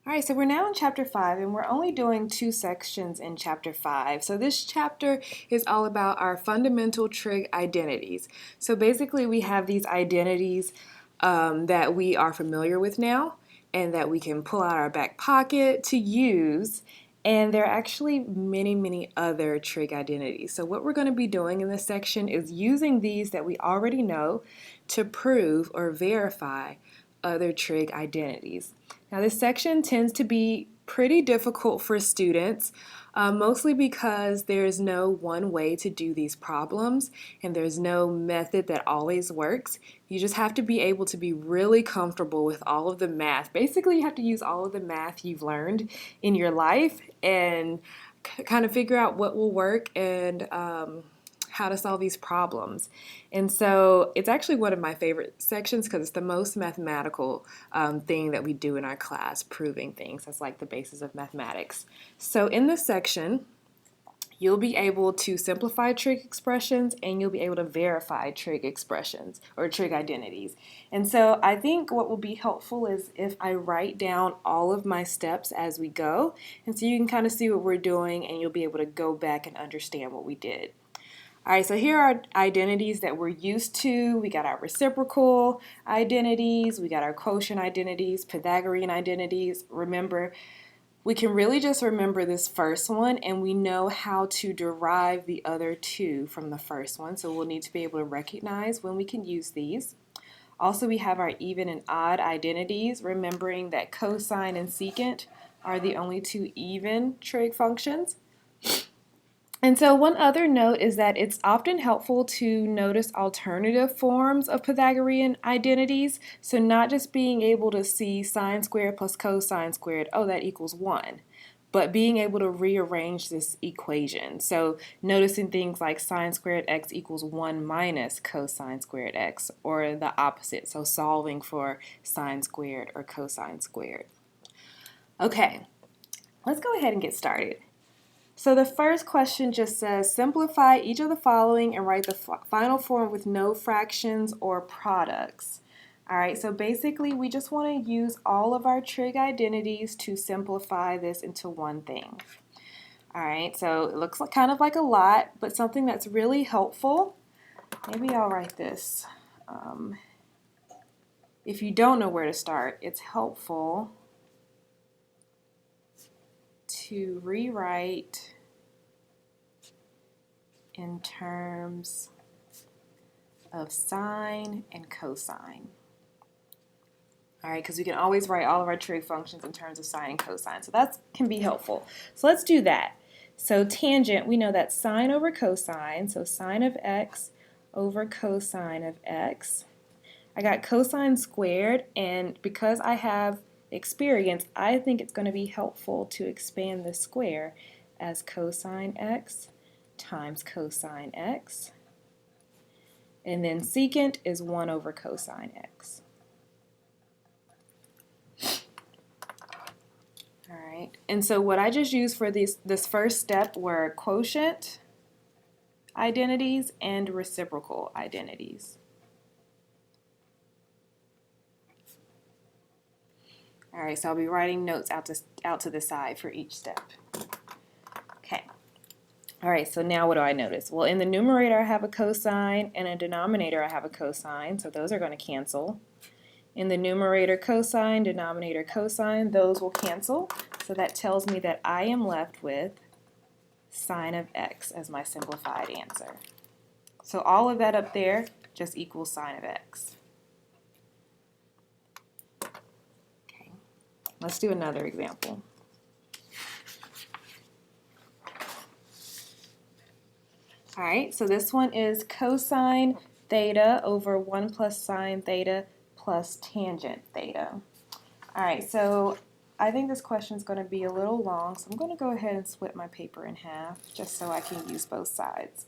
All right, so we're now in chapter 5, and we're only doing 2 sections in chapter 5. So this chapter is all about our fundamental trig identities. So basically, we have these identities that we are familiar with now and that we can pull out our back pocket to use. And there are actually many other trig identities. So what we're going to be doing in this section is using these that we already know to prove or verify other trig identities. Now this section tends to be pretty difficult for students, mostly because there's no one way to do these problems and there's no method that always works. You just have to be able to be really comfortable with all of the math. Basically, you have to use all of the math you've learned in your life and kind of figure out what will work and how to solve these problems. And so it's actually one of my favorite sections because it's the most mathematical thing that we do in our class, proving things. That's like the basis of mathematics. So in this section, you'll be able to simplify trig expressions and you'll be able to verify trig expressions or trig identities. And so I think what will be helpful is if I write down all of my steps as we go, and so you can kind of see what we're doing and you'll be able to go back and understand what we did. All right, so here are identities that we're used to. We got our reciprocal identities, we got our quotient identities, Pythagorean identities. Remember, we can really just remember this first one and we know how to derive the other two from the first one. So we'll need to be able to recognize when we can use these. Also, we have our even and odd identities, remembering that cosine and secant are the only two even trig functions. And so one other note is that it's often helpful to notice alternative forms of Pythagorean identities. So not just being able to see sine squared plus cosine squared, oh, that equals 1, but being able to rearrange this equation. So noticing things like sine squared x equals 1 minus cosine squared x, or the opposite, so solving for sine squared or cosine squared. Okay, let's go ahead and get started. So the first question just says, simplify each of the following and write the final form with no fractions or products. All right, so basically we just want to use all of our trig identities to simplify this into one thing. All right, so it looks like, kind of like a lot, but something that's really helpful. Maybe I'll write this. If you don't know where to start, it's helpful to rewrite in terms of sine and cosine. All right, because we can always write all of our trig functions in terms of sine and cosine, so that can be helpful. So let's do that. So tangent, we know that's sine over cosine, so sine of x over cosine of x. I got cosine squared, and because I have experience, I think it's going to be helpful to expand the square as cosine x times cosine x. And then secant is 1 over cosine x. All right, and so what I just used for this first step were quotient identities and reciprocal identities. All right, so I'll be writing notes out to the side for each step. Okay. All right, so now what do I notice? Well, in the numerator I have a cosine, and in the denominator I have a cosine, so those are going to cancel. In the numerator cosine, denominator cosine, those will cancel. So that tells me that I am left with sine of x as my simplified answer. So all of that up there just equals sine of x. Okay, let's do another example. All right, so this one is cosine theta over 1 plus sine theta plus tangent theta. All right, so I think this question is going to be a little long, so I'm going to go ahead and split my paper in half just so I can use both sides.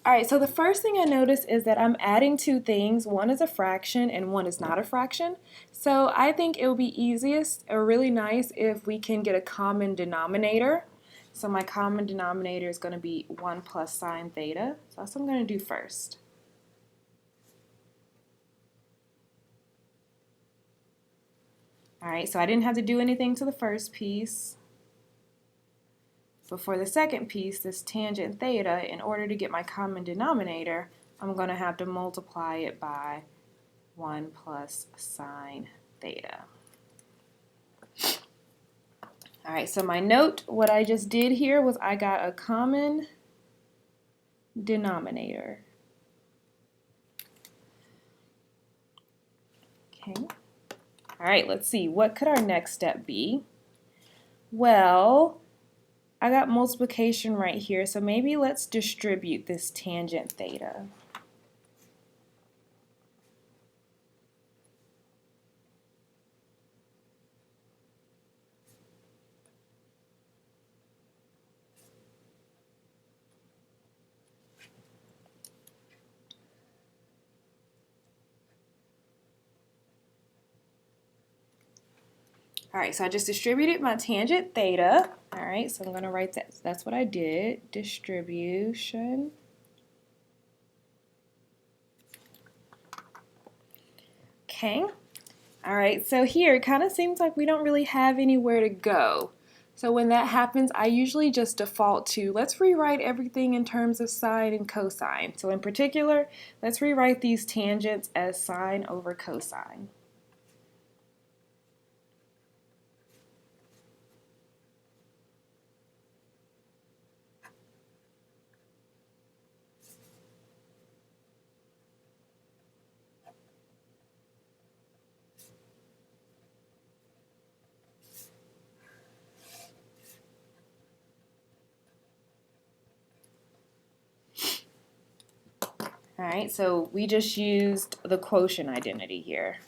All right, so the first thing I notice is that I'm adding two things. One is a fraction and one is not a fraction. So I think it will be easiest or really nice if we can get a common denominator. So my common denominator is going to be 1 plus sine theta. So that's what I'm going to do first. All right, so I didn't have to do anything to the first piece. But for the second piece, this tangent theta, in order to get my common denominator, I'm going to have to multiply it by 1 plus sine theta. All right, so my note, what I just did here was I got a common denominator. Okay. All right, let's see. What could our next step be? Well, I got multiplication right here, so maybe let's distribute this tangent theta. All right, so I just distributed my tangent theta. All right, so I'm going to write that. That's what I did, distribution. Okay. All right, so here it kind of seems like we don't really have anywhere to go. So when that happens, I usually just default to, let's rewrite everything in terms of sine and cosine. So in particular, let's rewrite these tangents as sine over cosine. All right, so we just used the quotient identity here.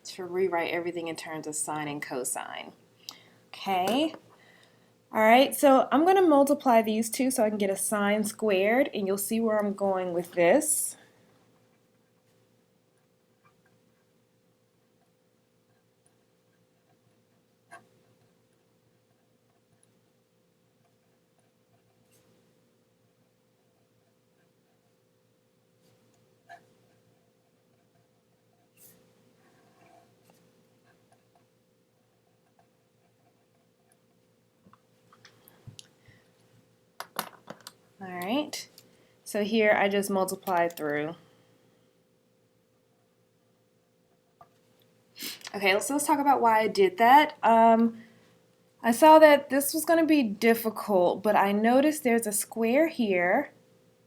To rewrite everything in terms of sine and cosine. Okay. All right, so I'm going to multiply these two so I can get a sine squared, and you'll see where I'm going with this. All right, so here I just multiplied through. Okay, so let's talk about why I did that. I saw that this was going to be difficult, but I noticed there's a square here,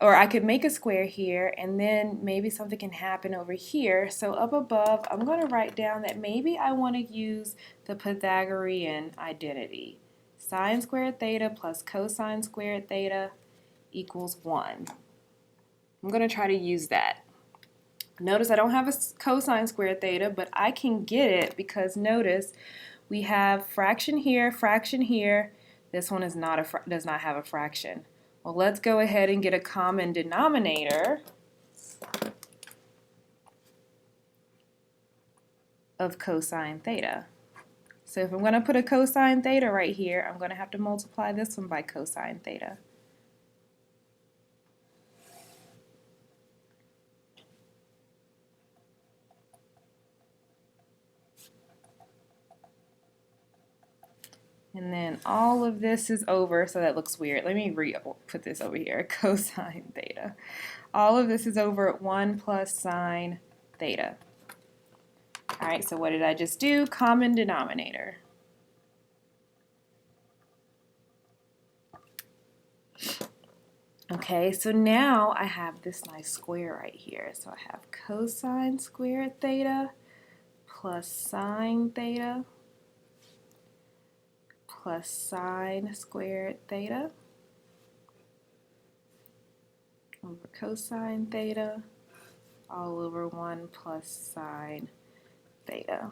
or I could make a square here, and then maybe something can happen over here. So up above, I'm going to write down that maybe I want to use the Pythagorean identity. Sine squared theta plus cosine squared theta equals 1. I'm going to try to use that. Notice I don't have a cosine squared theta, but I can get it because notice we have fraction here, fraction here. This one is not does not have a fraction. Well, let's go ahead and get a common denominator of cosine theta. So if I'm going to put a cosine theta right here, I'm going to have to multiply this one by cosine theta. And then all of this is over, so that looks weird. Let me put this over here, cosine theta. All of this is over at 1 plus sine theta. All right, so what did I just do? Common denominator. Okay, so now I have this nice square right here. So I have cosine squared theta plus sine theta plus sine squared theta over cosine theta all over 1 plus sine theta.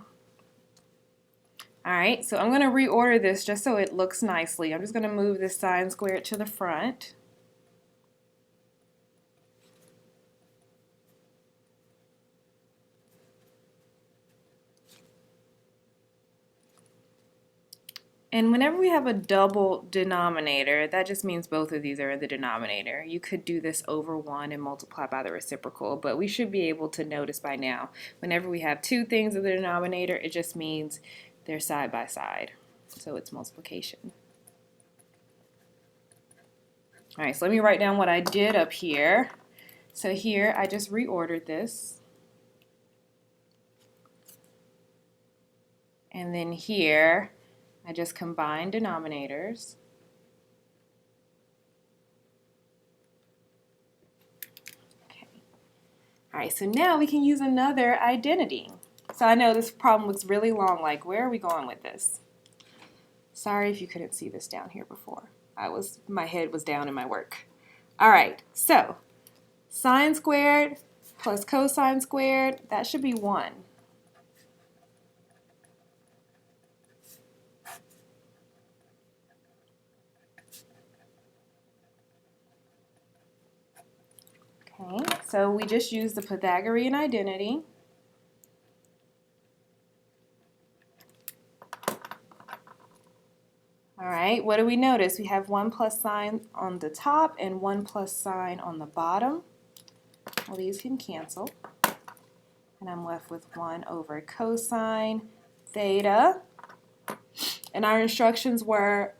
All right, so I'm going to reorder this just so it looks nicely. I'm just going to move this sine squared to the front. And whenever we have a double denominator, that just means both of these are in the denominator. You could do this over 1 and multiply by the reciprocal, but we should be able to notice by now, whenever we have two things in the denominator, it just means they're side by side. So it's multiplication. All right, so let me write down what I did up here. So here I just reordered this. And then here I just combined denominators. Okay. All right, so now we can use another identity. So I know this problem looks really long, like where are we going with this? Sorry if you couldn't see this down here before. My head was down in my work. All right, so sine squared plus cosine squared, that should be 1. Okay, so we just used the Pythagorean identity. All right, what do we notice? We have 1 plus sine on the top and 1 plus sine on the bottom. Well, these can cancel. And I'm left with 1 over cosine theta. And our instructions were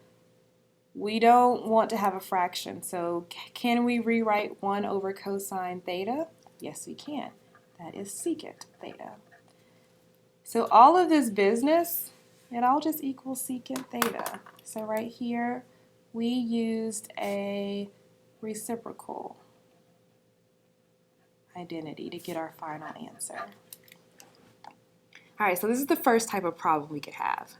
we don't want to have a fraction. So can we rewrite 1 over cosine theta? Yes, we can. That is secant theta. So all of this business, it all just equals secant theta. So right here, we used a reciprocal identity to get our final answer. All right, so this is the first type of problem we could have.